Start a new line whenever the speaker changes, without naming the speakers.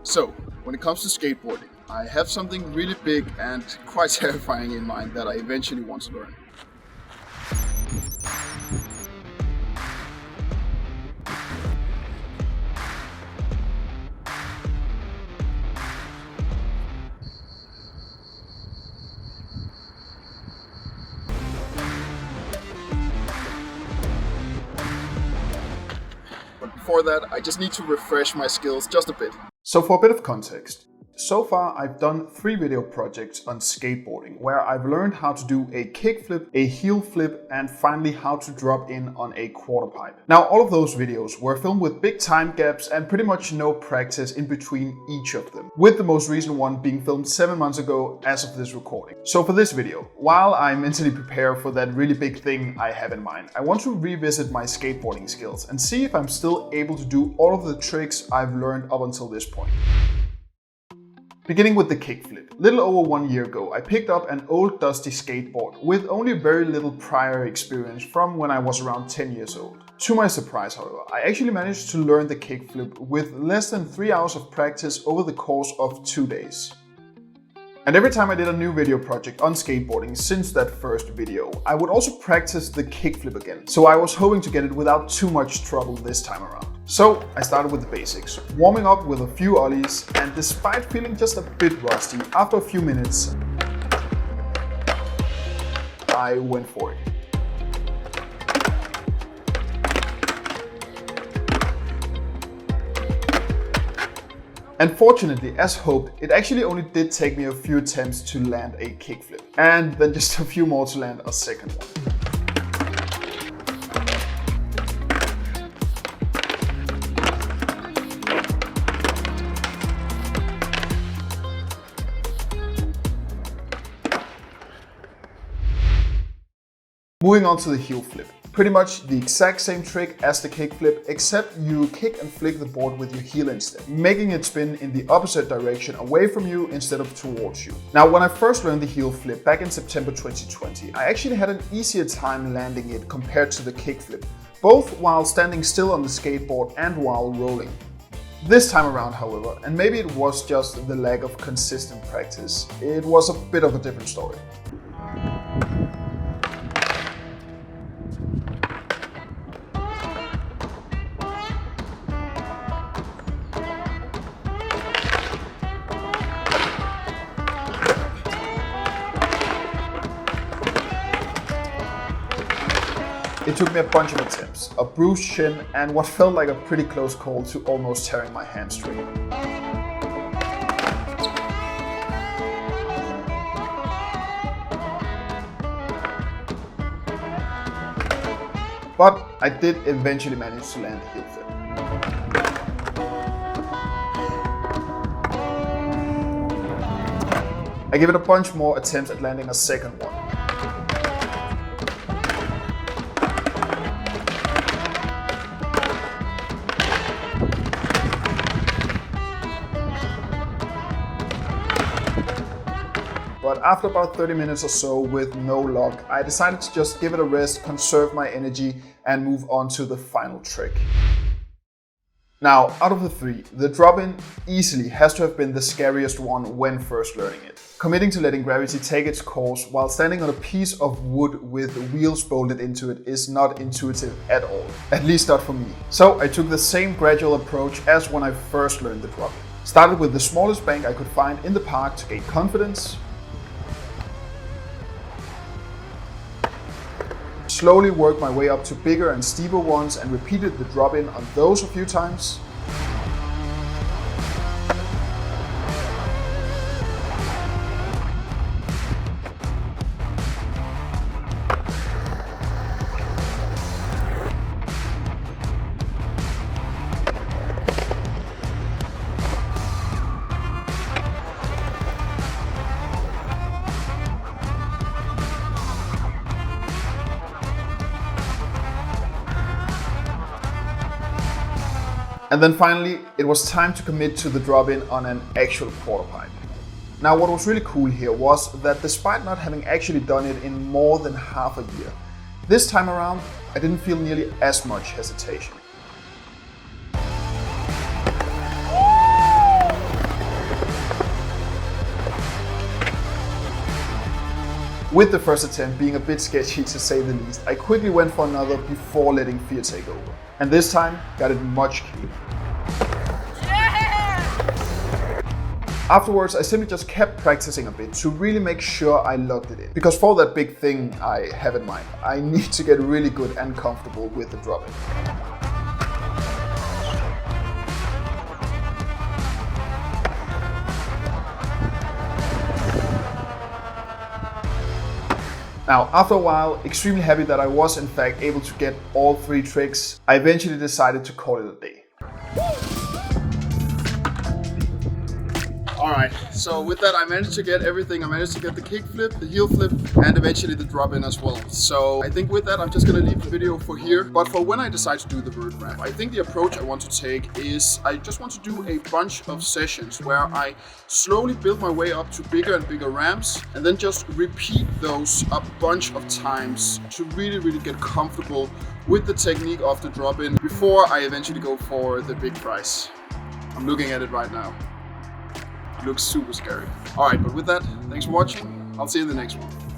So, when it comes to skateboarding, I have something really big and quite terrifying in mind that I eventually want to learn. But before that, I just need to refresh my skills just a bit. So for a bit of context, so far I've done 3 video projects on skateboarding where I've learned how to do a kickflip, a heel flip, and finally how to drop in on a quarter pipe. Now all of those videos were filmed with big time gaps and pretty much no practice in between each of them, with the most recent one being filmed 7 months ago as of this recording. So for this video, while I mentally prepare for that really big thing I have in mind, I want to revisit my skateboarding skills and see if I'm still able to do all of the tricks I've learned up until this point. Beginning with the kickflip. Little over 1 year ago, I picked up an old dusty skateboard with only very little prior experience from when I was around 10 years old. To my surprise, however, I actually managed to learn the kickflip with less than 3 hours of practice over the course of 2 days. And every time I did a new video project on skateboarding since that first video, I would also practice the kickflip again. So I was hoping to get it without too much trouble this time around. So I started with the basics, warming up with a few ollies, and despite feeling just a bit rusty, after a few minutes, I went for it. And fortunately, as hoped, it actually only did take me a few attempts to land a kickflip, and then just a few more to land a second one. Moving on to the heel flip. Pretty much the exact same trick as the kickflip, except you kick and flick the board with your heel instead, making it spin in the opposite direction away from you instead of towards you. Now, when I first learned the heel flip back in September 2020, I actually had an easier time landing it compared to the kickflip, both while standing still on the skateboard and while rolling. This time around, however, and maybe it was just the lack of consistent practice, it was a bit of a different story. It took me a bunch of attempts, a bruised shin, and what felt like a pretty close call to almost tearing my hamstring. But I did eventually manage to land the heel flip. I gave it a bunch more attempts at landing a second one. But after about 30 minutes or so with no luck, I decided to just give it a rest, conserve my energy, and move on to the final trick. Now, out of the 3, the drop-in easily has to have been the scariest one when first learning it. Committing to letting gravity take its course while standing on a piece of wood with wheels bolted into it is not intuitive at all, at least not for me. So I took the same gradual approach as when I first learned the drop-in. Started with the smallest bank I could find in the park to gain confidence. Slowly worked my way up to bigger and steeper ones and repeated the drop-in on those a few times. And then finally, it was time to commit to the drop-in on an actual quarter pipe. Now, what was really cool here was that despite not having actually done it in more than half a year, this time around, I didn't feel nearly as much hesitation. With the first attempt being a bit sketchy to say the least, I quickly went for another before letting fear take over. And this time, got it much cleaner. Afterwards, I simply just kept practicing a bit to really make sure I locked it in. Because for that big thing I have in mind, I need to get really good and comfortable with the Dropin. Now, after a while, extremely happy that I was in fact able to get all 3 tricks, I eventually decided to call it a day. Alright, so with that I managed to get everything. I managed to get the kickflip, the heel flip, and eventually the Dropin as well. So I think with that I'm just gonna leave the video for here. But for when I decide to do the vert ramp, I think the approach I want to take is I just want to do a bunch of sessions where I slowly build my way up to bigger and bigger ramps and then just repeat those a bunch of times to really get comfortable with the technique of the Dropin before I eventually go for the big prize. I'm looking at it right now. It looks super scary. Alright, but with that, thanks for watching. I'll see you in the next one.